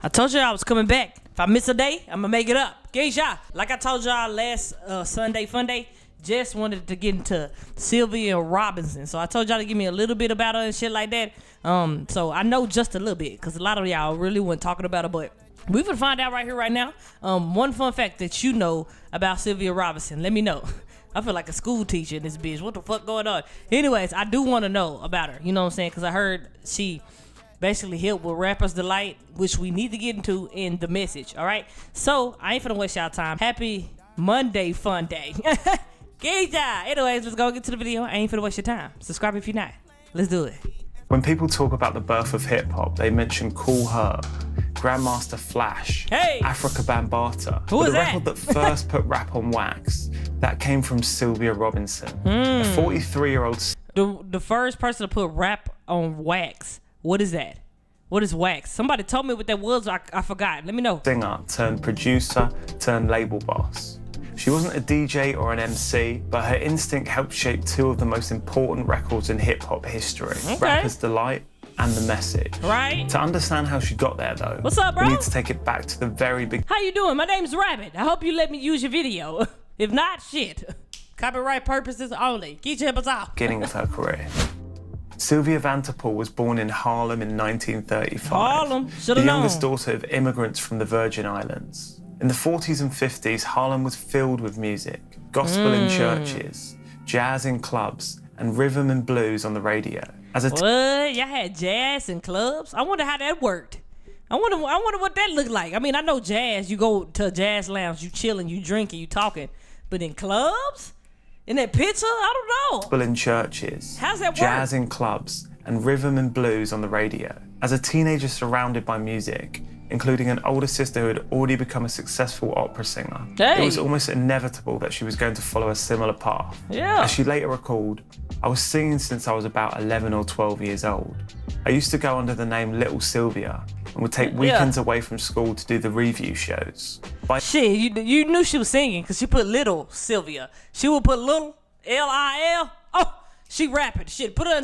I told you I was coming back. If I miss a day, I'm gonna make it up. Geisha. Like I told y'all last Sunday FUNDAY, Jess wanted to get into Sylvia Robinson. So I told y'all to give me a little bit about her and shit like that. So I know just a little bit, because a lot of y'all really weren't talking about her, but we can find out right here, right now. One fun fact that you know about Sylvia Robinson. Let me know. I feel like a school teacher in this bitch. What the fuck going on? Anyways, I do want to know about her. You know what I'm saying? Because I heard she basically helped with Rapper's Delight, which we need to get into in the message. All right. So I ain't finna waste y'all time. Happy Monday Fun Day. Anyways, let's go get to the video. I ain't finna waste your time. Subscribe if you're not. Let's do it. When people talk about the birth of hip hop, they mention Kool Herc, Grandmaster Flash, Africa Bambaataa. Who is the record that first put rap on wax, that came from Sylvia Robinson, a 43-year-old. The first person to put rap on wax. What is that? What is wax? Somebody told me what that was. I forgot. Let me know. Singer turned producer turned label boss. She wasn't a DJ or an MC, but her instinct helped shape two of the most important records in hip-hop history, Rapper's Delight and The Message. Right. To understand how she got there, though, what's up, bro? we need to take it back to the very beginning. How you doing? My name's Rabbit. I hope you let me use your video. If not, shit. Copyright purposes only. Keep your off. Beginning of her career. Sylvia Vanderpool was born in Harlem in 1935. Harlem? Should've the known. youngest daughter of immigrants from the Virgin Islands. In the 40s and 50s, Harlem was filled with music, gospel in churches, jazz in clubs, and rhythm and blues on the radio. As a what? Y'all had jazz in clubs? I wonder how that worked. I wonder what that looked like. I mean, I know jazz. You go to a jazz lounge, you chilling, you drinking, you talking. But in clubs? In that pizza? I don't know. Gospel in churches, how's that work? Jazz in clubs, and rhythm and blues on the radio. As a teenager surrounded by music, including an older sister who had already become a successful opera singer, it was almost inevitable that she was going to follow a similar path. Yeah. As she later recalled, I was singing since I was about 11 or 12 years old. I used to go under the name Little Sylvia and would take weekends away from school to do the review shows. Shit, you knew she was singing because she put Little Sylvia. She would put Little, L-I-L. Oh, she rapping. Shit, put her in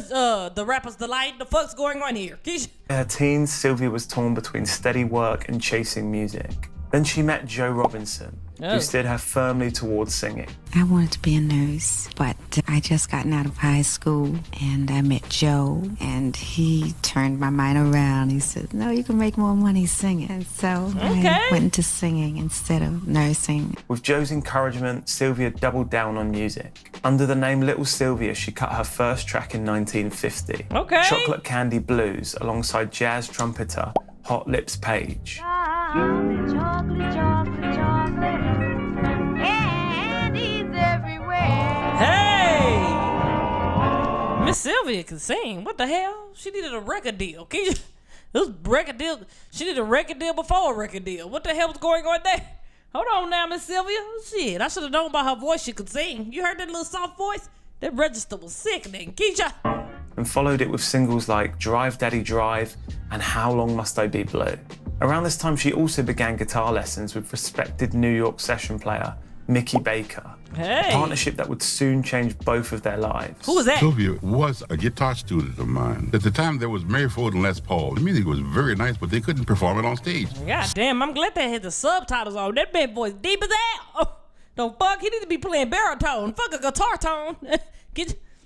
the Rapper's Delight. The fuck's going on here? In her teens, Sylvia was torn between steady work and chasing music. Then she met Joe Robinson, who steered her firmly towards singing. I wanted to be a nurse, but I just gotten out of high school, and I met Joe, and he turned my mind around. He said, no, you can make more money singing. So I went into singing instead of nursing. With Joe's encouragement, Sylvia doubled down on music. Under the name Little Sylvia, she cut her first track in 1950. Chocolate Candy Blues, alongside jazz trumpeter Hot Lips Page. Chocolate, chocolate, chocolate, candy's everywhere. Hey! Miss Sylvia can sing. What the hell? She needed a record deal. This record deal. She needed a record deal before a record deal. What the hell was going on there? Hold on now, Miss Sylvia. Shit, I should have known by her voice she could sing. You heard that little soft voice? That register was sickening. Keisha. And followed it with singles like Drive Daddy Drive and How Long Must I Be Blue. Around this time, she also began guitar lessons with respected New York session player Mickey Baker. A partnership that would soon change both of their lives. Who was that? Sylvia was a guitar student of mine. At the time, there was Mary Ford and Les Paul. The music was very nice, but they couldn't perform it on stage. God damn, I'm glad they had the subtitles on. That man voice deep as hell. Oh, the fuck? He need to be playing baritone. Fuck a guitar tone.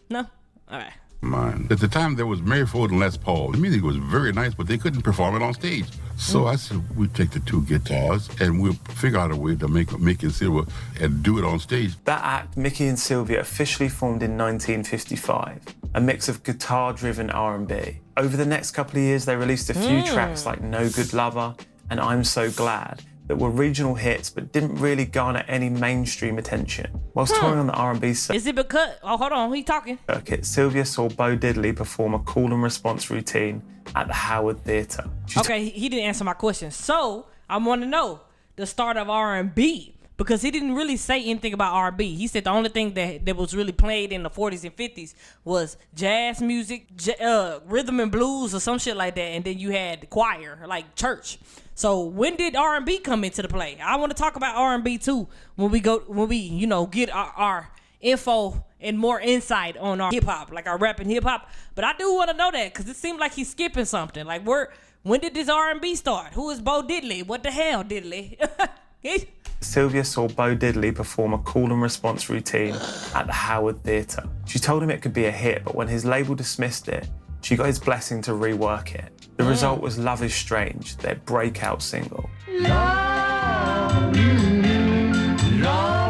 No? All right. Mine. At the time, there was Mary Ford and Les Paul. The music was very nice, but they couldn't perform it on stage. So I said, we'd take the two guitars and we'll figure out a way to make Mickey and Sylvia and do it on stage. That act, Mickey and Sylvia, officially formed in 1955, a mix of guitar-driven R&B. Over the next couple of years, they released a few tracks like No Good Lover and I'm So Glad, that were regional hits but didn't really garner any mainstream attention. Whilst touring on the R&B circuit, is it because, oh, hold on, who you talking? Sylvia saw Bo Diddley perform a call and response routine at the Howard Theatre. Okay, he didn't answer my question. So, I want to know the start of R&B, because he didn't really say anything about R&B. He said the only thing that was really played in the 40s and 50s was jazz music, rhythm and blues or some shit like that, and then you had choir, like church. So when did R&B come into the play? I want to talk about R&B too when we get our info and more insight on our hip hop, like our rap and hip hop. But I do want to know that because it seemed like he's skipping something. Like where When did this R&B start? Who is Bo Diddley? What the hell, Diddley? Sylvia saw Bo Diddley perform a call and response routine at the Howard Theatre. She told him it could be a hit, but when his label dismissed it, she got his blessing to rework it. The result was Love Is Strange, their breakout single. Love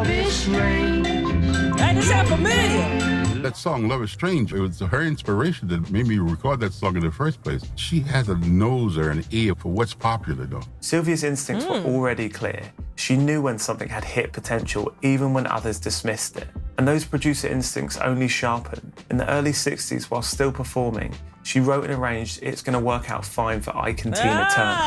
is strange. Hey, this sound familiar. That song, Love Is Strange, it was her inspiration that made me record that song in the first place. She has a nose or an ear for what's popular, though. Sylvia's instincts were already clear. She knew when something had hit potential, even when others dismissed it. And those producer instincts only sharpened. In the early 60s, while still performing, she wrote and arranged It's Gonna Work Out Fine for Ike and Tina Turner.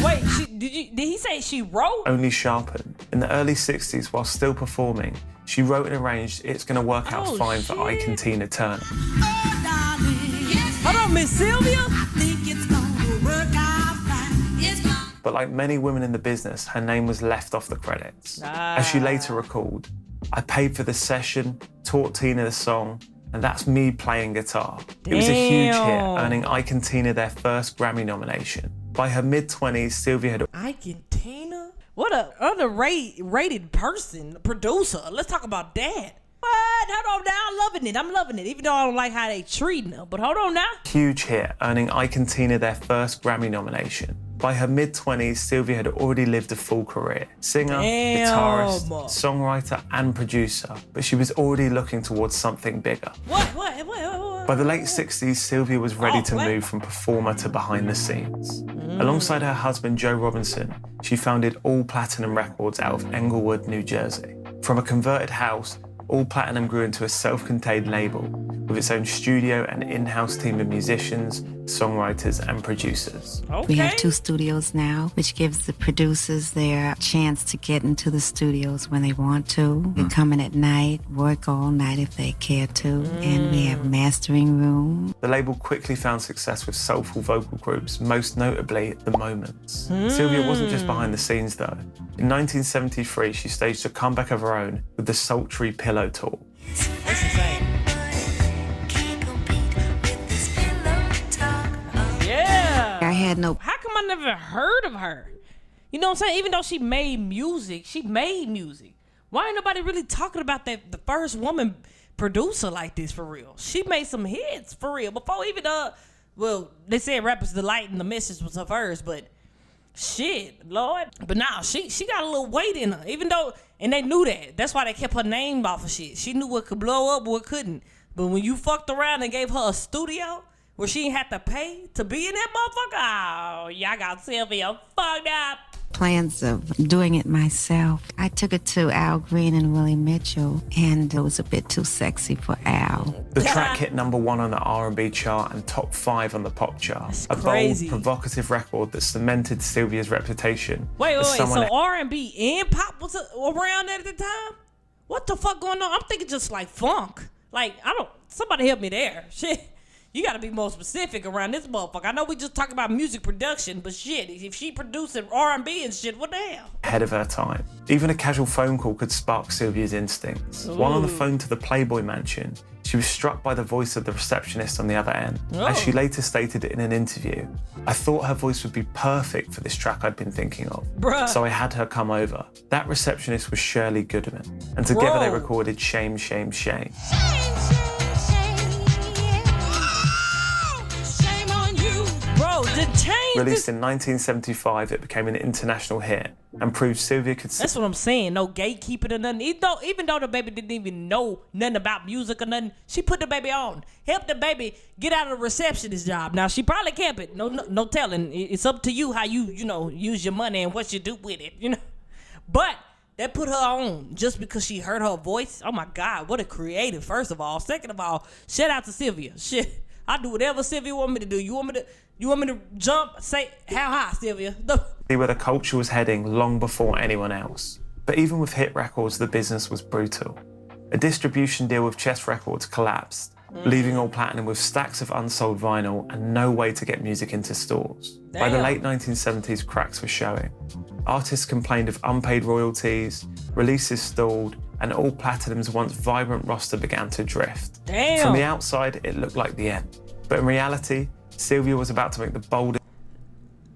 Wait, did he say she wrote? Only sharpened. In the early 60s, while still performing, she wrote and arranged It's Gonna Work Out Fine for Ike and Tina Turner. Hold on, Miss Sylvia? But like many women in the business, her name was left off the credits. As she later recalled, I paid for the session, taught Tina the song, and that's me playing guitar. It was a huge hit, earning Ike and Tina their first Grammy nomination. By her mid-20s, Sylvia had... Ike and Tina? What a underrated person, producer. Let's talk about that. What? Hold on now, I'm loving it, even though I don't like how they treating her. But hold on now. Huge hit, earning Ike and Tina their first Grammy nomination. By her mid-20s, Sylvia had already lived a full career. Singer, guitarist, songwriter, and producer. But she was already looking towards something bigger. What? By the late 60s, Sylvia was ready to move from performer to behind the scenes. Alongside her husband, Joe Robinson, she founded All Platinum Records out of Englewood, New Jersey. From a converted house, All Platinum grew into a self-contained label with its own studio and in-house team of musicians, songwriters, and producers. We have 2 studios now, which gives the producers their chance to get into the studios when they want to. They come in at night, work all night if they care to, and we have a mastering room. The label quickly found success with soulful vocal groups, most notably The Moments. Sylvia wasn't just behind the scenes though. In 1973, she staged a comeback of her own with the Sultry Pillow Tour. What's the same? Yeah. I had no... How come I never heard of her? You know what I'm saying? Even though she made music. Why ain't nobody really talking about the first woman producer like this for real? She made some hits for real. Before even well, they said Rapper's Delight and The Message was her first, but shit, Lord. But now she got a little weight in her, even though, and they knew that. That's why they kept her name off of shit. She knew what could blow up, what couldn't. But when you fucked around and gave her a studio where she ain't had to pay to be in that motherfucker, oh, y'all got Sylvia fucked up. Plans of doing it myself. I took it to Al Green and Willie Mitchell, and it was a bit too sexy for Al. The track hit #1 on the R&B chart and top 5 on the pop chart. That's a crazy. bold, provocative record that cemented Sylvia's reputation. Wait, so R&B and pop was around at the time? What the fuck going on? I'm thinking just like funk. Like, somebody help me there. Shit. You gotta be more specific around this motherfucker. I know we just talking about music production, but shit, if she producing R&B and shit, what the hell? Ahead of her time. Even a casual phone call could spark Sylvia's instincts. Ooh. While on the phone to the Playboy Mansion, she was struck by the voice of the receptionist on the other end. As she later stated in an interview, I thought her voice would be perfect for this track I'd been thinking of. Bruh. So I had her come over. That receptionist was Shirley Goodman. And together they recorded Shame, Shame, Shame. Released in 1975, it became an international hit and proved Sylvia could sing. That's what I'm saying. No gatekeeping or nothing. Even though the baby didn't even know nothing about music or nothing, she put the baby on. Helped the baby get out of the receptionist job. Now, she probably kept it. No telling. It's up to you how you use your money and what you do with it, But that put her on just because she heard her voice. Oh, my God. What a creative, first of all. Second of all, shout out to Sylvia. Shit. I do whatever Sylvia want me to do. You want me to jump? Say, how high, Sylvia? See where the culture was heading long before anyone else. But even with hit records, the business was brutal. A distribution deal with Chess Records collapsed, leaving All Platinum with stacks of unsold vinyl and no way to get music into stores. Damn. By the late 1970s, cracks were showing. Artists complained of unpaid royalties, releases stalled, and All Platinum's once vibrant roster began to drift. Damn. From the outside, it looked like the end. But in reality, Sylvia was about to make the boldest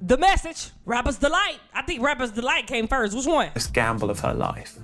The Message, Rapper's Delight. I think Rapper's Delight came first. Which one? gamble of her life.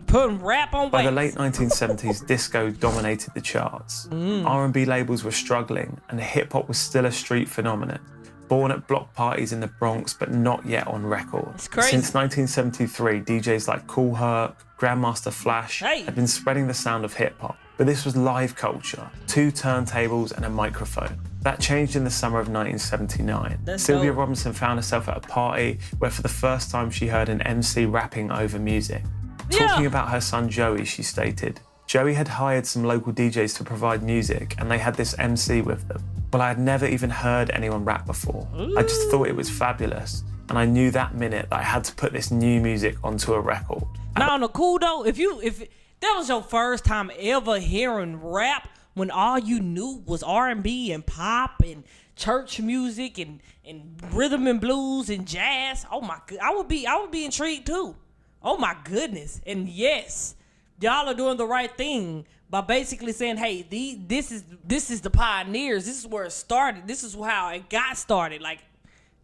Putting rap on By the wax. late 1970s, disco dominated the charts. R&B labels were struggling, and hip-hop was still a street phenomenon. Born at block parties in the Bronx, but not yet on record. It's crazy. Since 1973, DJs like Kool Herc, Grandmaster Flash Hey. had been spreading the sound of hip-hop. But this was live culture, 2 turntables and a microphone. That changed in the summer of 1979. That's Sylvia dope. Robinson found herself at a party where for the first time she heard an MC rapping over music. Talking about her son Joey, she stated, Joey had hired some local DJs to provide music and they had this MC with them. Well, I had never even heard anyone rap before. I just thought it was fabulous. And I knew that minute that I had to put this new music onto a record. Now on the cool though, if that was your first time ever hearing rap when all you knew was R&B and pop and church music and rhythm and blues and jazz, oh my god, I would be intrigued too. Oh my goodness. And yes, y'all are doing the right thing by basically saying, hey, this is the pioneers. This is where it started. This is how it got started. Like,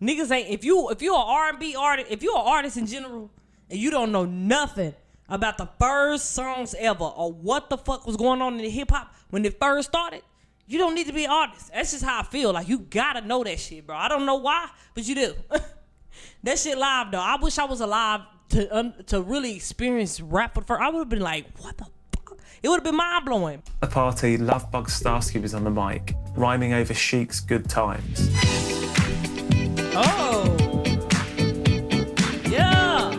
niggas ain't, if you're an R&B artist, if you're an artist in general and you don't know nothing about the first songs ever or what the fuck was going on in the hip hop when it first started, you don't need to be an artist. That's just how I feel. Like, you gotta know that shit, bro. I don't know why, but you do. That shit live though. I wish I was alive to really experience rap for the first. I would have been like, what the fuck? It would have been mind blowing. At the party, Lovebug Starsky was on the mic, rhyming over Chic's Good Times. Oh, yeah.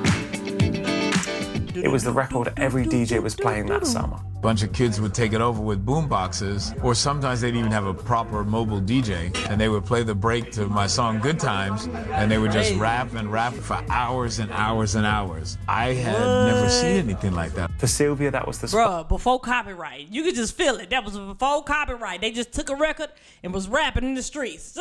It was the record every DJ was playing that summer. Bunch of kids would take it over with boom boxes, or sometimes they'd even have a proper mobile DJ, and they would play the break to my song Good Times, and they would just rap and rap for hours and hours and hours. I had never seen anything like that. For Sylvia, that was the Bruh, before copyright. You could just feel it. That was before copyright. They just took a record and was rapping in the streets.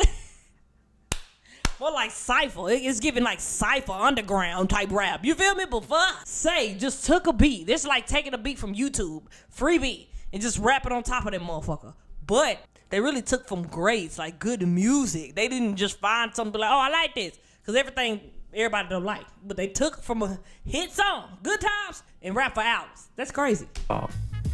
More like cypher. It's giving like cypher underground type rap. You feel me? Before say just took a beat. This is like taking a beat from YouTube, free beat, and just rapping on top of that motherfucker. But they really took from greats, like good music. They didn't just find something like, oh, I like this. Because everybody don't like. But they took from a hit song, Good Times, and rap for hours. That's crazy.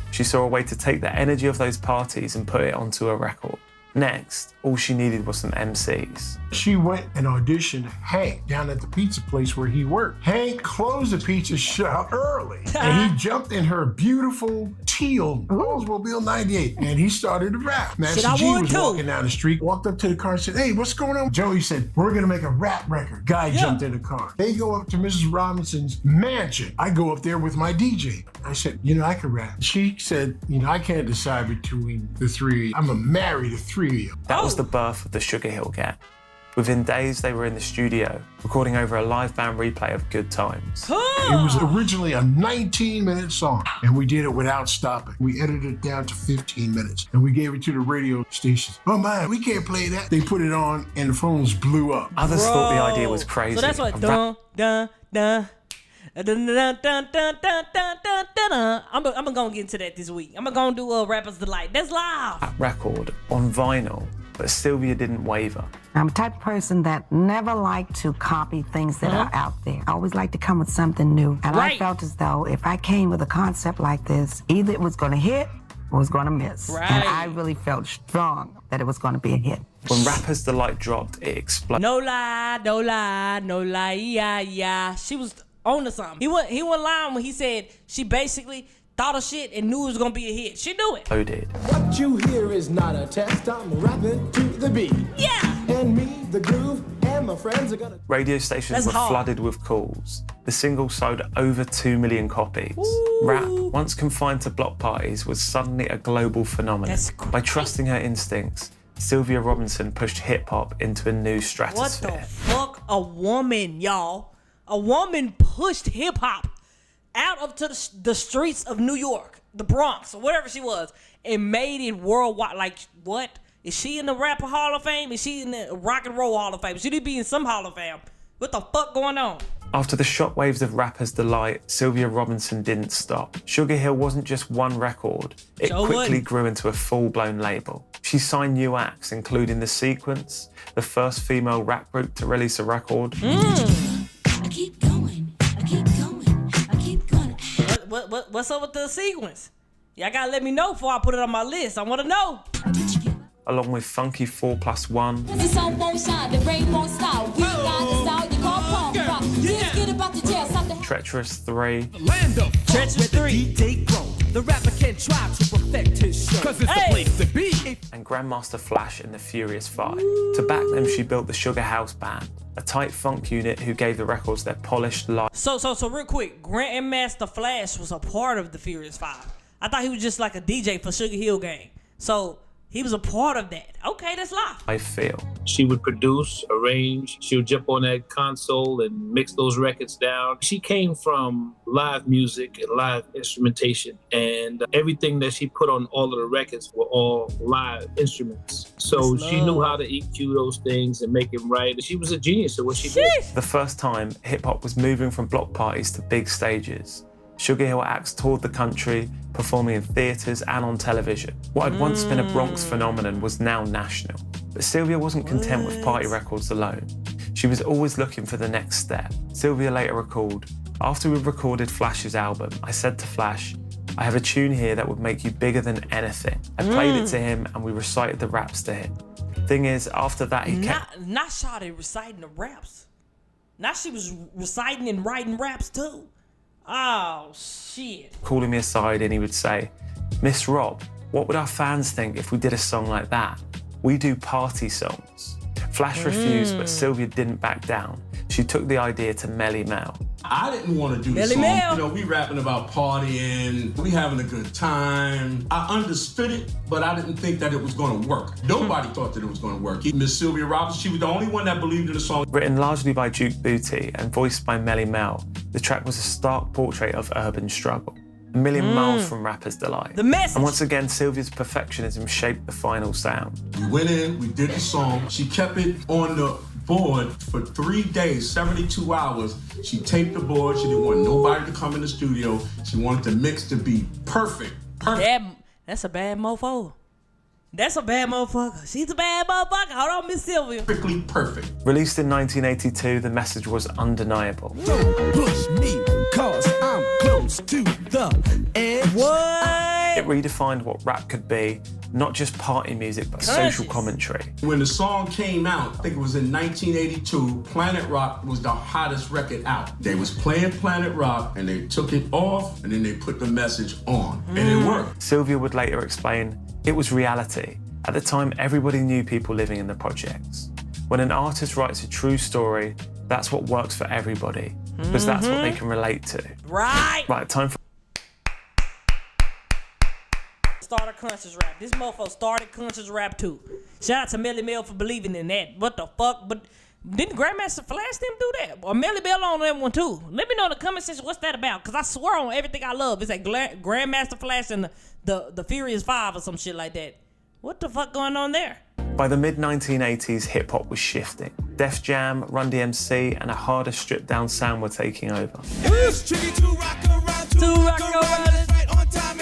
She saw a way to take the energy of those parties and put it onto a record. Next, all she needed was some MCs. She went and auditioned Hank down at the pizza place where he worked. Hank closed the pizza shop early, and he jumped in her beautiful teal Oldsmobile 98, and he started to rap. Master I G would was too. walking down the street, walked up to the car and said, hey, what's going on? Joey said, we're gonna make a rap record. Guy jumped in the car. They go up to Mrs. Robinson's mansion. I go up there with my DJ. I said, I can rap. She said, I can't decide between the three. I'm gonna marry the three of you. That was the birth of the Sugar Hill Gang. Within days, they were in the studio, recording over a live band replay of Good Times. It was originally a 19-minute song, and we did it without stopping. We edited it down to 15 minutes, and we gave it to the radio stations. Oh man, we can't play that. They put it on, and the phones blew up. Others thought the idea was crazy. So that's what I'm gonna get into that this week. I'm gonna do a Rapper's Delight. That's live. That record on vinyl, but Sylvia didn't waver. I'm the type of person that never like to copy things that are out there. I always like to come with something new. And Right. I felt as though if I came with a concept like this, either it was going to hit or it was going to miss. Right. And I really felt strong that it was going to be a hit. When Rapper's Delight dropped, it exploded. No lie, yeah. She was on to something. He went lying when he said she basically thought of shit and knew it was gonna be a hit. She knew it. What you hear is not a test. I'm rapping to the beat. Yeah. And me, the groove, and my friends are gonna. Radio stations That's were hard. flooded with calls. The single sold over 2 million copies. Rap, once confined to block parties, was suddenly a global phenomenon. That's By trusting her instincts, Sylvia Robinson pushed hip-hop into a new What stratosphere. the fuck? A woman, y'all. A woman pushed hip hop out of to the streets of New York, the Bronx, or whatever she was, and made it worldwide. Like, what? Is she in the Rapper Hall of Fame? Is she in the Rock and Roll Hall of Fame? Should she be in some Hall of Fame? What the fuck going on? After the shockwaves of Rapper's Delight, Sylvia Robinson didn't stop. Sugar Hill wasn't just one record, it quickly grew into a full-blown label. She signed new acts, including The Sequence, the first female rap group to release a record. I keep going, I keep going, I keep going. What's up with The Sequence? Y'all gotta let me know before I put it on my list. I wanna know. Along with funky 4+1. The sun won't shine, the rain won't stop. We got the style you call punk rock. Just get about the jail, something. Treacherous 3. Treacherous 3. The rapper can try to perfect his show. Cause it's the place to be. And Grandmaster Flash and the Furious 5. To back them, she built the Sugar House Band, a tight funk unit who gave the records their polished light. So real quick, Grandmaster Flash was a part of the Furious 5. I thought he was just like a DJ for Sugar Hill Gang. So he was a part of that. Okay, that's live. I feel. She would produce, arrange, she would jump on that console and mix those records down. She came from live music and live instrumentation, and everything that she put on all of the records were all live instruments. So she knew how to EQ those things and make them right. She was a genius at what she did. The first time hip-hop was moving from block parties to big stages. Sugar Hill acts toured the country, performing in theatres and on television. What had once been a Bronx phenomenon was now national. But Sylvia wasn't content with party records alone. She was always looking for the next step. Sylvia later recalled, "After we recorded Flash's album, I said to Flash, I have a tune here that would make you bigger than anything. I played it to him and we recited the raps to him. Thing is, after that he kept..." Not Shawty reciting the raps. Now she was reciting and writing raps too. Oh, shit. Calling me aside and he would say, "Miss Rob, what would our fans think if we did a song like that? We do party songs." Flash refused, but Sylvia didn't back down. She took the idea to Melly Mel. I didn't want to do the song. You know, we rapping about partying, we having a good time. I understood it, but I didn't think that it was going to work. Nobody thought that it was going to work. Even Miss Sylvia Robinson, she was the only one that believed in the song. Written largely by Duke Booty and voiced by Melly Mel, the track was a stark portrait of urban struggle. A million miles from Rapper's Delight. The message. And once again, Sylvia's perfectionism shaped the final sound. We went in, we did the song. She kept it on the board for 3 days, 72 hours. She taped the board. She didn't want nobody to come in the studio. She wanted the mix to be perfect. That's a bad mofo. That's a bad motherfucker. She's a bad motherfucker. Hold on, Miss Sylvia. Strictly perfect. Released in 1982, the message was undeniable. Don't push me, cause I'm close to the edge. What? It redefined what rap could be, not just party music, but social commentary. When the song came out, I think it was in 1982, Planet Rock was the hottest record out. They was playing Planet Rock and they took it off and then they put the message on and it worked. Sylvia would later explain, it was reality. At the time, everybody knew people living in the projects. When an artist writes a true story, that's what works for everybody, because that's what they can relate to. Right. Right, time for... Started conscious rap. This mofo started conscious rap too. Shout out to Melly Mel for believing in that. What the fuck? But didn't Grandmaster Flash them do that? Or Melly Mel on that one too? Let me know in the comment section what's that about. Cause I swear on everything I love, it's like Grandmaster Flash and the Furious 5 or some shit like that. What the fuck going on there? By the mid-1980s, hip-hop was shifting. Def Jam, Run DMC, and a harder stripped-down sound were taking over. It's tricky to rock around,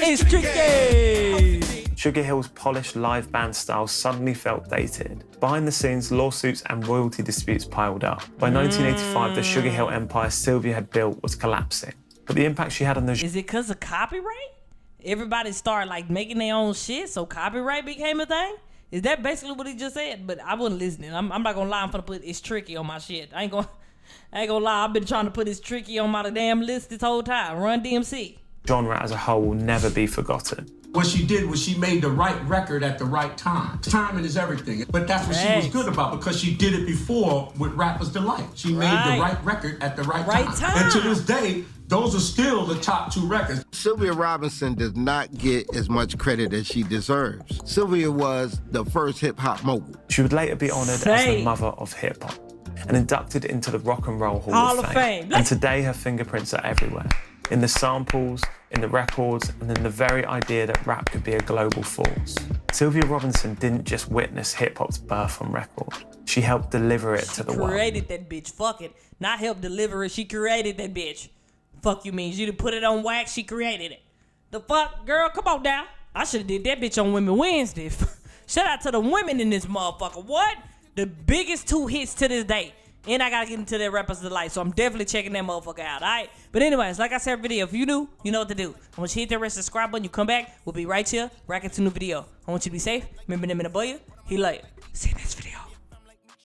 It's tricky. Sugar Hill's polished live band style suddenly felt dated. Behind the scenes, lawsuits and royalty disputes piled up. By 1985, the Sugar Hill empire Sylvia had built was collapsing. But the impact she had on the... Is it because of copyright? Everybody started like making their own shit, so copyright became a thing? Is that basically what he just said? But I wasn't listening. I'm not gonna lie, I'm gonna put It's Tricky on my shit. I ain't gonna lie, I've been trying to put It's Tricky on my damn list this whole time. Run DMC. Genre as a whole will never be forgotten. What she did was she made the right record at the right time. Timing is everything. But that's what she was good about because she did it before with Rapper's Delight. She made the right record at the right time. And to this day, those are still the top 2 records. Sylvia Robinson does not get as much credit as she deserves. Sylvia was the first hip-hop mogul. She would later be honored as the mother of hip-hop and inducted into the Rock and Roll Hall of Fame. And today her fingerprints are everywhere. In the samples, in the records, and in the very idea that rap could be a global force. Sylvia Robinson didn't just witness hip-hop's birth on record. She helped deliver it to the world. Created that bitch. Fuck it. Not help deliver it. She created that bitch. Fuck you means you didn't put it on wax. She created it. The fuck, girl? Come on now. I should have did that bitch on Women Wednesday. Shout out to the women in this motherfucker. What? The biggest 2 hits to this day. And I gotta get into that Rapper's Delight, so I'm definitely checking that motherfucker out, alright? But anyways, like I said, video, if you new, you know what to do. I want you to hit that red subscribe button, you come back, we'll be right here, rocking to new video. I want you to be safe, remember them in the boy, he like, see you next video.